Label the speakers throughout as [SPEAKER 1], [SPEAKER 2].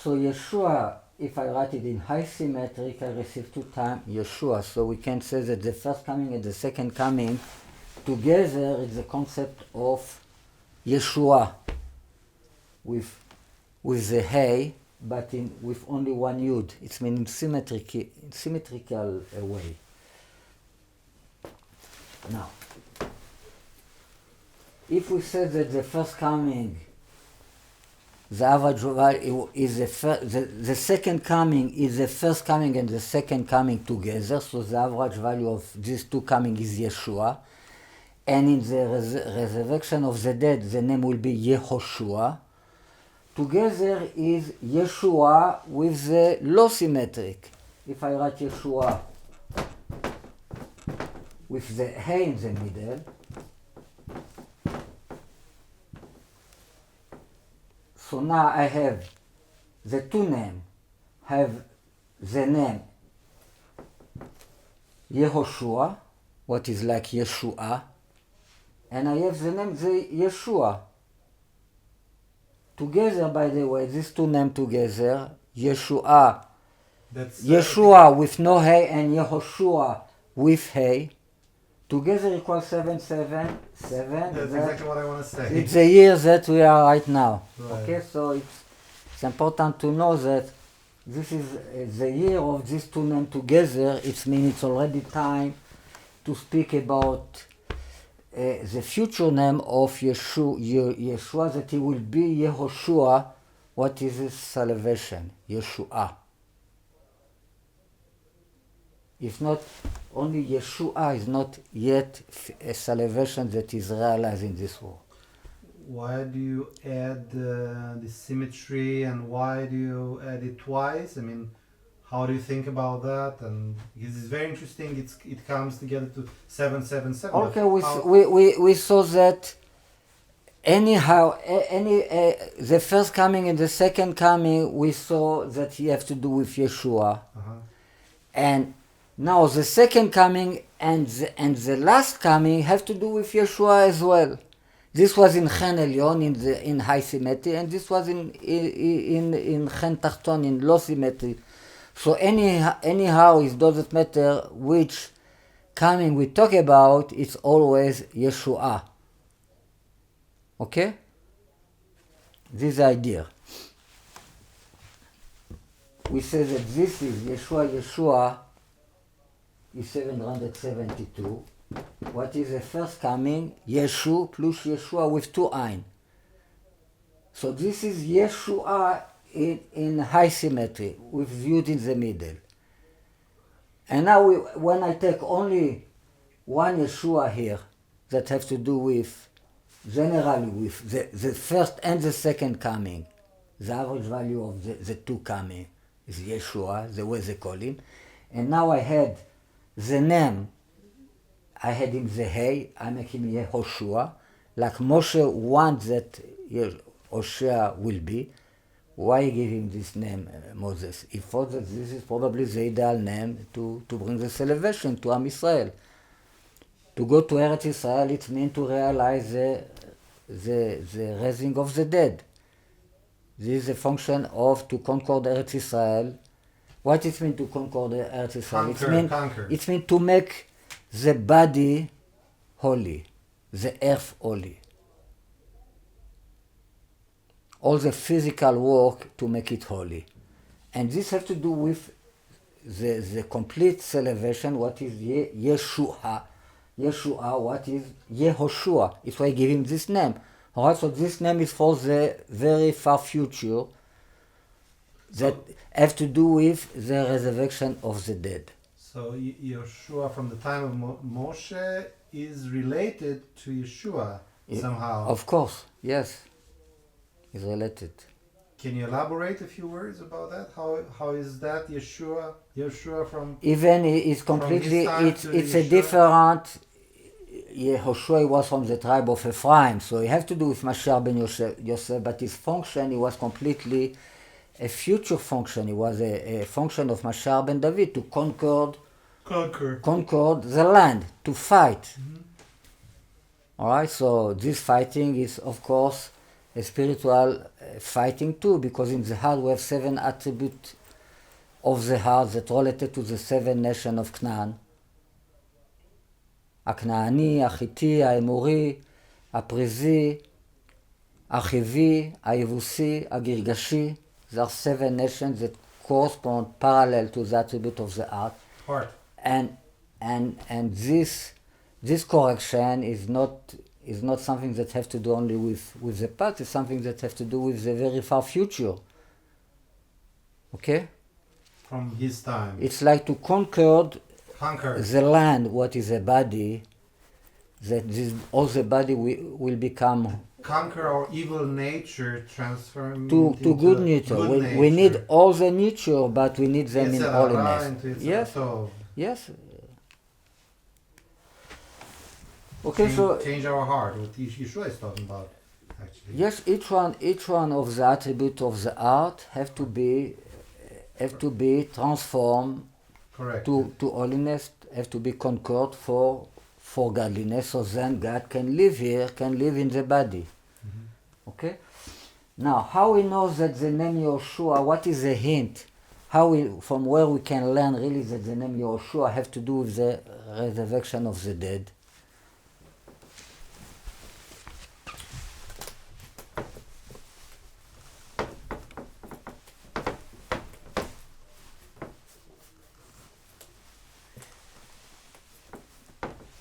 [SPEAKER 1] So Yeshua, if I write it in high symmetric, I receive 2 times Yeshua. So we can say that the first coming and the second coming together is the concept of Yeshua with the hay, but with only one yud. It's meaning symmetrical way. Now, if we say that the first coming, the average value is the second coming is the first coming and the second coming together, so the average value of these 2 coming is Yeshua. And in the resurrection of the dead, the name will be Yehoshua. Together is Yeshua with the low symmetric. If I write Yeshua with the hay in the middle, so now I have the 2 names, have the name Yehoshua, what is like Yeshua, and I have the name Yeshua. Together, by the way, these 2 names together, Yeshua, Yeshua with no hay and Yehoshua with hay, together equals 777.
[SPEAKER 2] That's exactly what I want to say.
[SPEAKER 1] It's the year that we are right now.
[SPEAKER 2] Right.
[SPEAKER 1] Okay, so it's important to know that this is the year of these 2 names together. It means it's already time to speak about the future name of Yeshua, that he will be Yehoshua. What is his salvation? Yeshua. If not, only Yeshua is not yet a salvation that is realized in this world.
[SPEAKER 2] Why do you add the symmetry, and why do you add it twice? I mean, how do you think about that? And because it's very interesting, it comes together to 777.
[SPEAKER 1] Okay, we saw that anyhow, the first coming and the second coming, we saw that you have to do with Yeshua. And now the second coming and the last coming have to do with Yeshua as well. This was in Chen Elyon, in high symmetry, and this was in Chen Tachton, in low symmetry. So anyhow, it doesn't matter which coming we talk about, it's always Yeshua. Okay? This idea. We say that this is Yeshua is 772. What is the first coming? Yeshu plus Yeshua with 2 ein. So this is Yeshua in high symmetry with Yud in the middle. And now when I take only one Yeshua here that has to do with, generally with the first and the second coming, the average value of the 2 coming is Yeshua, the way they call him. And now I had the name, I had him the hay, I make him Yehoshua, like Moshe wants that Yehoshua will be. Why give him this name, Moses? He thought that this is probably the ideal name to bring the salvation to Am Israel. To go to Eretz Israel, it means to realize the raising of the dead. This is a function of to conquer Eretz Israel. What it means to conquer the Eretz Israel?
[SPEAKER 2] Conquer.
[SPEAKER 1] It means to make the body holy, the earth holy. All the physical work to make it holy. And this has to do with the complete salvation, what is Yeshua, what is Yehoshua. It's why I give him this name. Alright, so this name is for the very far future that have to do with the resurrection of the dead.
[SPEAKER 2] So Yeshua from the time of Moshe is related to Yeshua somehow.
[SPEAKER 1] Of course, yes. Is related.
[SPEAKER 2] Can you elaborate a few words about that? How is that Yeshua from?
[SPEAKER 1] Even it's completely it's a different. Yehoshua was from the tribe of Ephraim, so he has to do with Mashiach ben Yosef, but his function, he was completely a future function. It was a function of Mashiach ben David to conquer the land, to fight. All right, so this fighting is, of course, a spiritual fighting too, because in the heart we have 7 attributes of the heart that related to the 7 nations of Canaan. הכנעני, החיתי, האמורי, הפריזי, החיבי, היבוסי, הגרגשי. There are 7 nations that correspond parallel to the attribute of the heart. And this correction is not something that has to do only with the past, it's something that has to do with the very far future. Okay?
[SPEAKER 2] From his time.
[SPEAKER 1] It's like to conquer the land, what is a body, that all the body will become...
[SPEAKER 2] Conquer our evil nature, transform
[SPEAKER 1] to good nature. We need all the nature, but we need them in holiness. Yes. Yes. Okay, so
[SPEAKER 2] change our heart. What Yeshua is talking about, actually.
[SPEAKER 1] Yes, each one of the attributes of the heart have to be transformed.
[SPEAKER 2] Correct.
[SPEAKER 1] To holiness, have to be conquered for godliness, so then God can live here, can live in the body. Mm-hmm. Okay? Now, how we know that the name Yehoshua, what is the hint? From where we can learn really that the name Yehoshua have to do with the resurrection of the dead?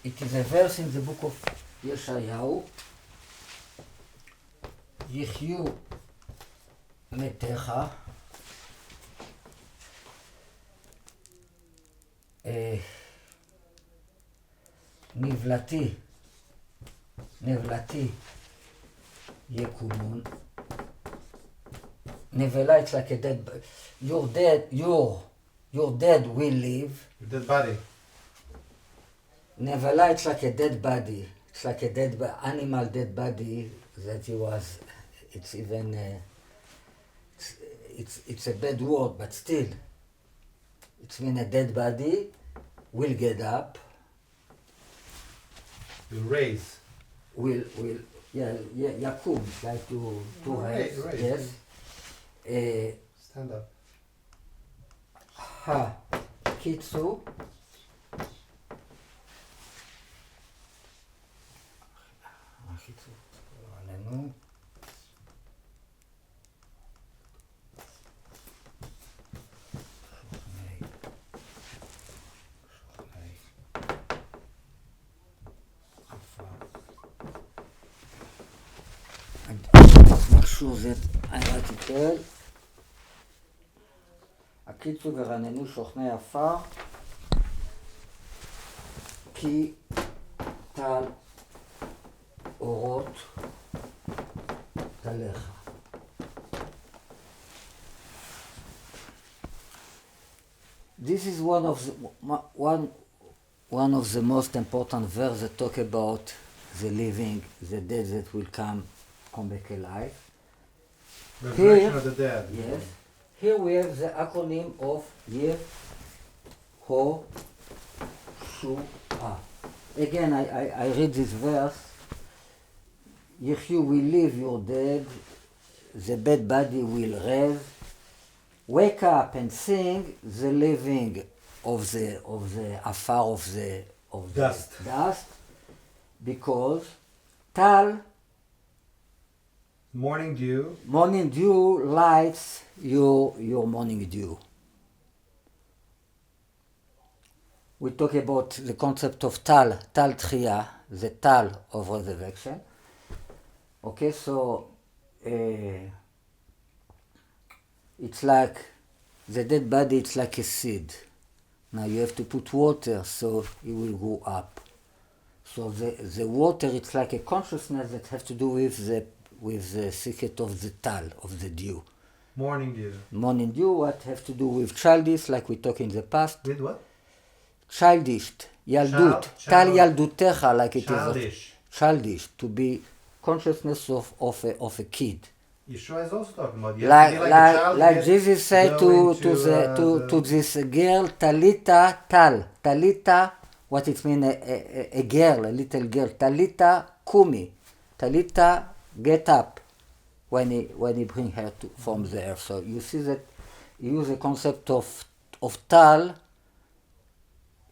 [SPEAKER 1] It is a verse in the book of Yeshayahu. Yehyu metecha. Nivlati yekumun. Nevela, it's like a dead. Your dead will live.
[SPEAKER 2] Your dead body.
[SPEAKER 1] Nevela, it's like a dead body. It's like a animal dead body that he was. It's even. It's a bad word, but still. It's when a dead body will get up.
[SPEAKER 2] Will raise.
[SPEAKER 1] Yakum, like to raise. Yes.
[SPEAKER 2] Stand up.
[SPEAKER 1] Ha, kitsu. Make sure that I write it well. הקיצו ורננו שוכני עפר כי טל אורות תליך. This is one of the most important verses that talk about the living, the dead that will come back alive.
[SPEAKER 2] Resurrection of the dead.
[SPEAKER 1] Yes. Here we have the acronym of Yehoshua. Again, I read this verse. Yeshu will live your dead, the dead body will rise. Wake up and sing the living of the afar of the dust, because Tal
[SPEAKER 2] morning dew
[SPEAKER 1] lights your morning dew. We talk about the concept of Tal Tchiyah, the Tal of resurrection. Okay, so it's like the dead body, it's like a seed. Now you have to put water so it will grow up. So the water, it's like a consciousness that has to do with the secret of the tal, of the dew.
[SPEAKER 2] Morning dew.
[SPEAKER 1] Morning dew, what have to do with childish, like we talked in the past.
[SPEAKER 2] With what?
[SPEAKER 1] Childish, yaldut. Tal yaldutecha, like it
[SPEAKER 2] childish.
[SPEAKER 1] Is. Childish, to be consciousness of a kid.
[SPEAKER 2] Yeshua is also talking about
[SPEAKER 1] like Jesus said to this girl, Talita Tal. Talita, what it means, a girl, a little girl. Talita Kumi. Talita, get up. when he bring her from the earth. So you see that he use the concept of tal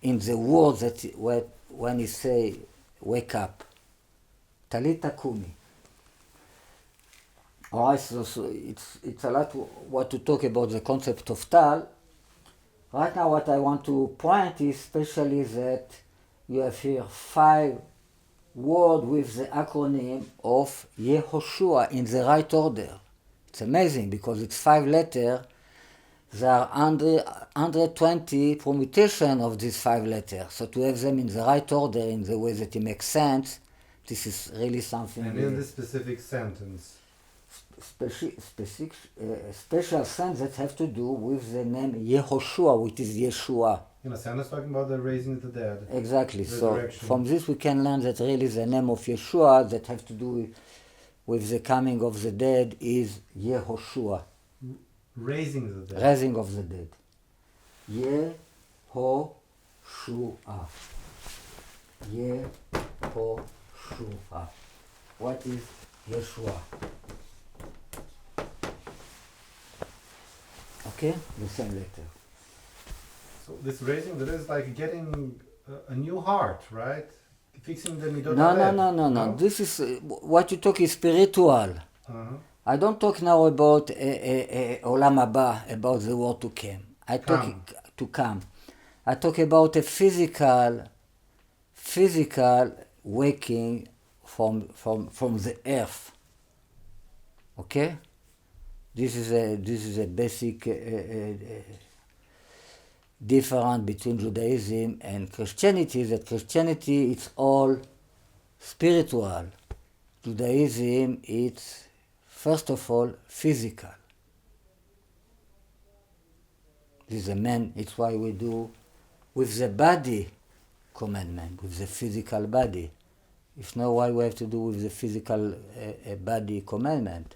[SPEAKER 1] in the word that when he say wake up, talita kumi. Alright, so it's a lot what to talk about the concept of tal. Right now what I want to point is especially that you have here 5 words with the acronym of Yehoshua in the right order. It's amazing because it's 5 letters. There are 120 permutations of these 5 letters. So to have them in the right order in the way that it makes sense, this is really something.
[SPEAKER 2] And in this specific sentence,
[SPEAKER 1] special sense that have to do with the name Yehoshua, which is Yeshua.
[SPEAKER 2] Sam is talking about the raising the dead.
[SPEAKER 1] Exactly. So from this we can learn that really the name of Yeshua that have to do with the coming of the dead is Yehoshua.
[SPEAKER 2] Raising the dead.
[SPEAKER 1] Raising of the dead. Yehoshua. Yehoshua. What is Yeshua? Okay, the same letter.
[SPEAKER 2] So this raising the dead is like getting a new heart, right? Fixing the midot.
[SPEAKER 1] No. This is what you talk is spiritual.
[SPEAKER 2] Uh-huh.
[SPEAKER 1] I don't talk now about olam haba, about the world to come. I talk about a physical waking from the earth. Okay, this is a basic difference between Judaism and Christianity. That Christianity it's all spiritual. Judaism it's first of all physical. This is a man. It's why we do with the body commandment, with the physical body. If not, why we have to do with the physical body commandment?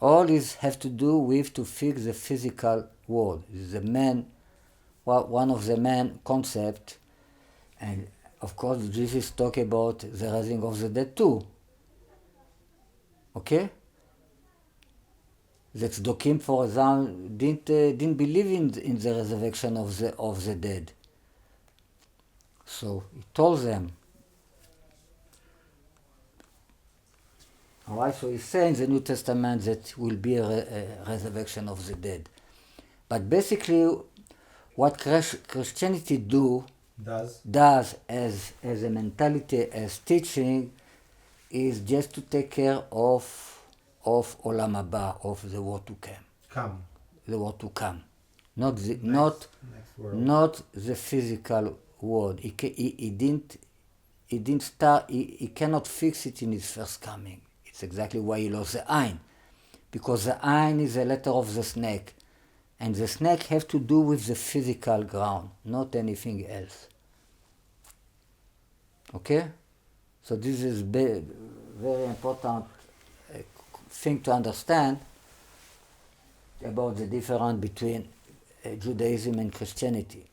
[SPEAKER 1] All this have to do with to fix the physical world. This is the man, one of the main concept, and of course Jesus talk about the raising of the dead too. Okay? That Tzdokim, for example, didn't believe in the resurrection of the dead. So he told them. Alright, so he's saying in the New Testament that will be a resurrection of the dead. But basically, what Christianity does as a mentality, as teaching, is just to take care of olam haba, of the world to come. The world to come, not the physical world. He didn't start. He cannot fix it in his first coming. It's exactly why he lost the Ain, because the Ain is a letter of the snake, and the snake have to do with the physical ground, not anything else. Okay, so this is very important thing to understand about the difference between Judaism and Christianity.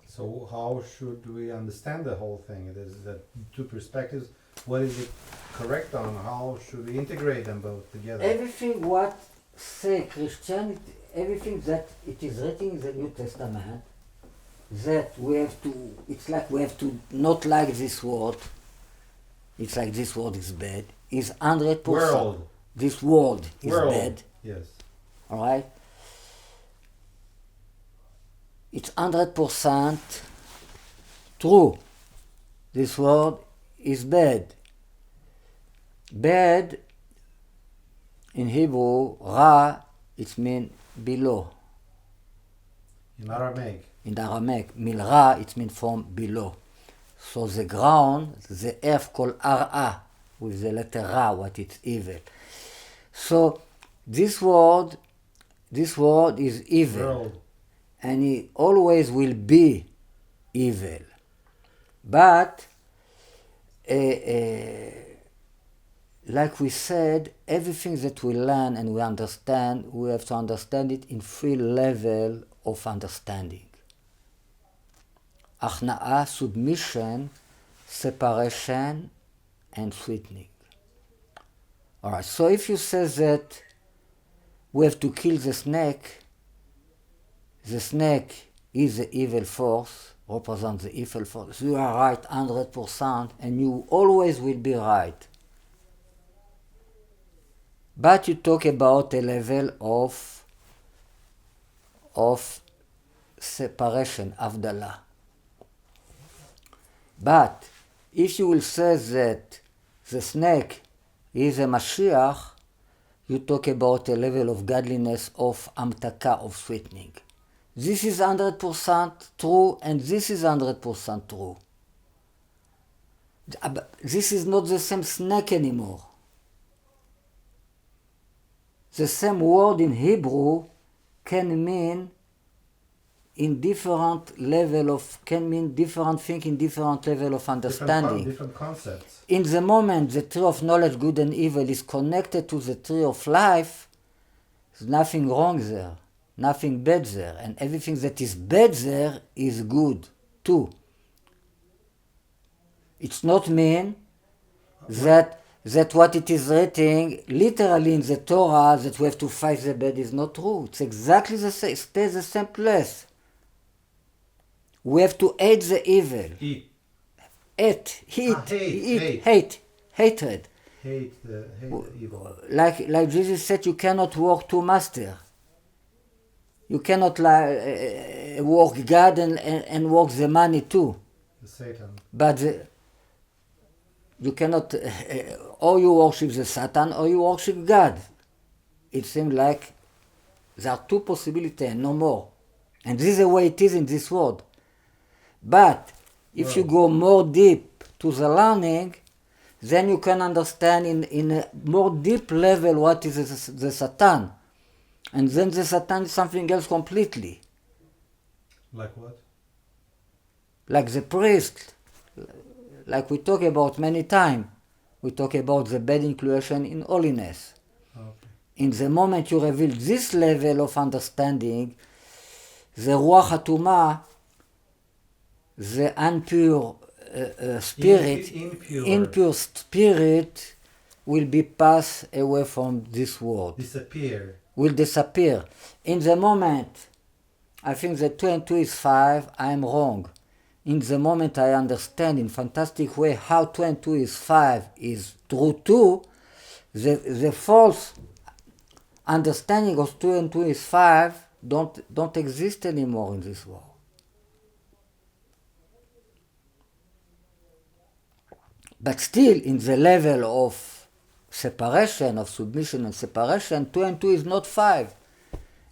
[SPEAKER 2] So how should we understand the whole thing? There's the 2 perspectives. What is it correct on? How should we integrate them both together?
[SPEAKER 1] Everything what say Christianity, everything that it is written in the New Testament, that we have to, it's like we have to not like this word, it's like this word is bad, is 100%.
[SPEAKER 2] World.
[SPEAKER 1] This world is bad.
[SPEAKER 2] Yes.
[SPEAKER 1] Alright? It's 100% true. This word is bad. Bad in Hebrew, ra, it means below.
[SPEAKER 2] In Aramaic.
[SPEAKER 1] In Aramaic, milra, it means from below. So the ground, the earth called Ara, with the letter Ra, what it's evil. So this word is evil.
[SPEAKER 2] World.
[SPEAKER 1] And it always will be evil. But like we said, everything that we learn and we understand, we have to understand it in 3 levels of understanding. Achna'ah, submission, separation, and sweetening. Alright, so if you say that we have to kill the snake is the evil force, represents the evil force. You are right 100% and you always will be right. But you talk about a level of separation, Avdallah. But if you will say that the snake is a Mashiach, you talk about a level of godliness, of amtaka, of sweetening. This is 100% true, and this is 100% true. This is not the same snake anymore. The same word in Hebrew can mean in different level of, can mean different thing in different level of understanding.
[SPEAKER 2] Different concepts.
[SPEAKER 1] In the moment the tree of knowledge, good and evil, is connected to the tree of life, there's nothing wrong there, nothing bad there, and everything that is bad there is good too. It's not mean that what it is written literally in the Torah that we have to fight the bad is not true. It's exactly the same, stays the same place. We have to hate the evil. Hatred.
[SPEAKER 2] Hate the evil.
[SPEAKER 1] Like Jesus said, you cannot work two masters. You cannot work God and work the money too.
[SPEAKER 2] The Satan.
[SPEAKER 1] But you cannot, or you worship the Satan or you worship God. It seems like there are two possibilities, no more. And this is the way it is in this world. But if you go more deep to the learning, then you can understand in a more deep level what is the Satan. And then the Satan is something else completely.
[SPEAKER 2] Like what?
[SPEAKER 1] Like the priest, like we talk about many times. We talk about the bad inclusion in holiness.
[SPEAKER 2] Okay.
[SPEAKER 1] In the moment you reveal this level of understanding, the Ruach HaTumah, the impure spirit, impure spirit will be passed away from this world. Will disappear. In the moment I think that 2 and 2 is 5, I am wrong. In the moment I understand in fantastic way how 2 and 2 is 5 is true too, the false understanding of 2 and 2 is 5 don't exist anymore in this world. But still, in the level of separation, of submission and separation, 2 and 2 is not 5.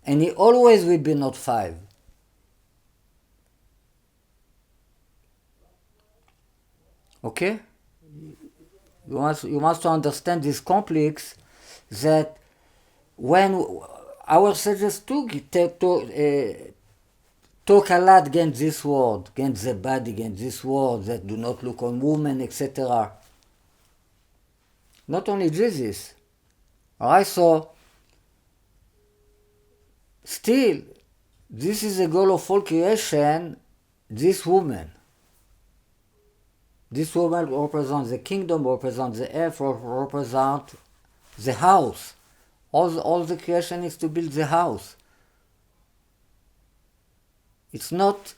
[SPEAKER 1] And it always will be not 5. Okay? You must understand this complex, that when our sages talk a lot against this world, against the body, against this world that do not look on women, etc. Not only Jesus. Alright, so still, this is the goal of all creation, this woman. This woman represents the kingdom, represents the earth, represents the house. All the creation is to build the house. It's not,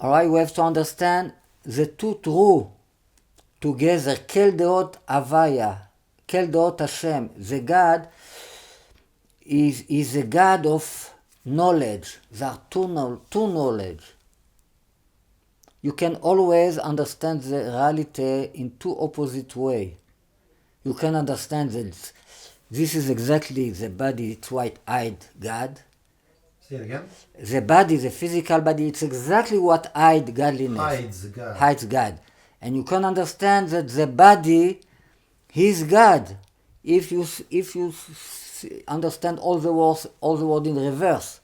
[SPEAKER 1] alright, we have to understand the two true together, Kel Deot Havaya, Kel Deot Hashem. The God is a God of knowledge. There are two knowledge. You can always understand the reality in two opposite ways. You can understand that this is exactly the body, it's white-eyed God.
[SPEAKER 2] Say it again.
[SPEAKER 1] The body, the physical body, it's exactly what hides godliness. Hides God. And you can understand that the body is God. If you understand all the words in reverse.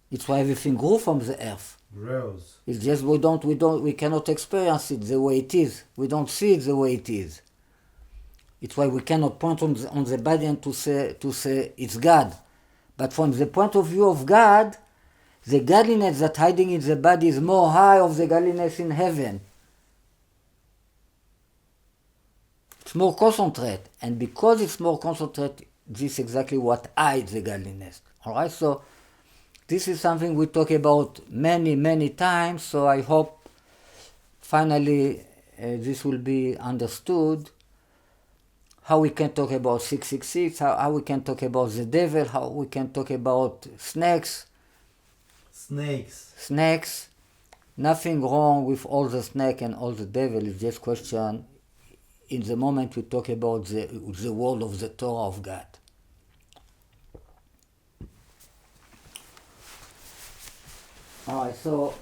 [SPEAKER 1] It's why everything grew from the earth.
[SPEAKER 2] Grows.
[SPEAKER 1] It's just we cannot experience it the way it is. We don't see it the way it is. It's why we cannot point on the body and to say it's God. But from the point of view of God, the godliness that hiding in the body is more high of the godliness in heaven. It's more concentrate, and because it's more concentrate, this is exactly what hides the godliness. All right, so this is something we talk about many times. So I hope finally this will be understood. How we can talk about 666, how we can talk about the devil, how we can talk about snakes. Snakes. Nothing wrong with all the snake and all the devil. It's just question. In the moment we talk about the word of the Torah of God. All right, so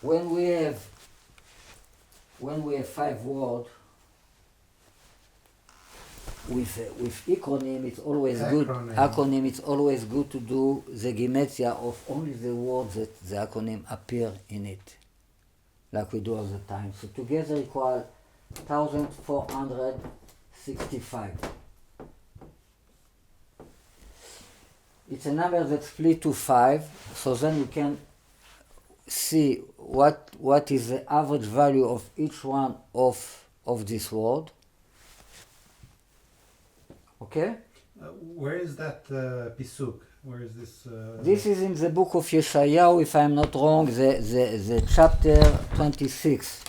[SPEAKER 1] when we have 5 words with acronym, it's always good. Acronym, it's always good to do the gematria of only the words that the acronym appear in it, like we do all the time. So together equal 1465. It's a number that's split to 5, so then we can see what is the average value of each one of this word. Okay?
[SPEAKER 2] Where is that pisuk? Where is this?
[SPEAKER 1] This is in the book of Yeshayahu, if I'm not wrong, the chapter 26.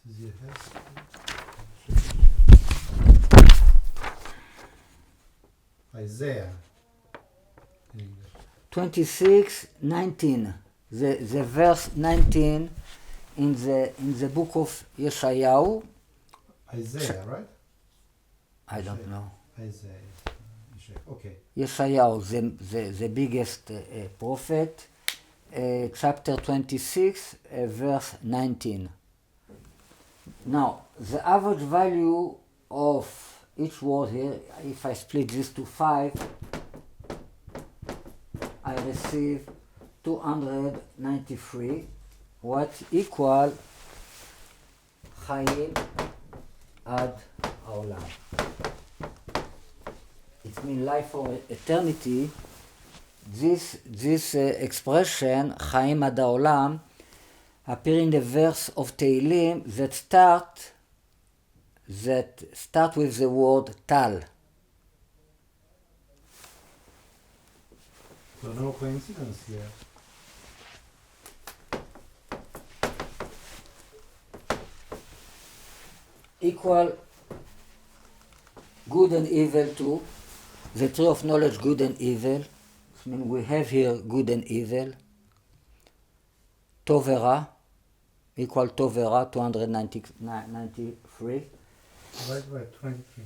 [SPEAKER 2] This is Yehoshua.
[SPEAKER 1] 26:19. The verse 19 in the book of Yeshayahu.
[SPEAKER 2] Isaiah, right?
[SPEAKER 1] I don't know.
[SPEAKER 2] Isaiah. Okay.
[SPEAKER 1] Yeshayahu, the biggest prophet, chapter 26, verse 19. Now, the average value of each word here, if I split this to 5, I receive 293, what equal Chaim ad Haolam. It means life for eternity. This expression, Chaim ad Haolam, appear in the verse of Tehillim that start with the word Tal.
[SPEAKER 2] So no coincidence here.
[SPEAKER 1] Equal good and evil too. The tree of knowledge, good and evil. I mean, we have here good and evil. Tovera, equal Tovera, 293.
[SPEAKER 2] Right, 23.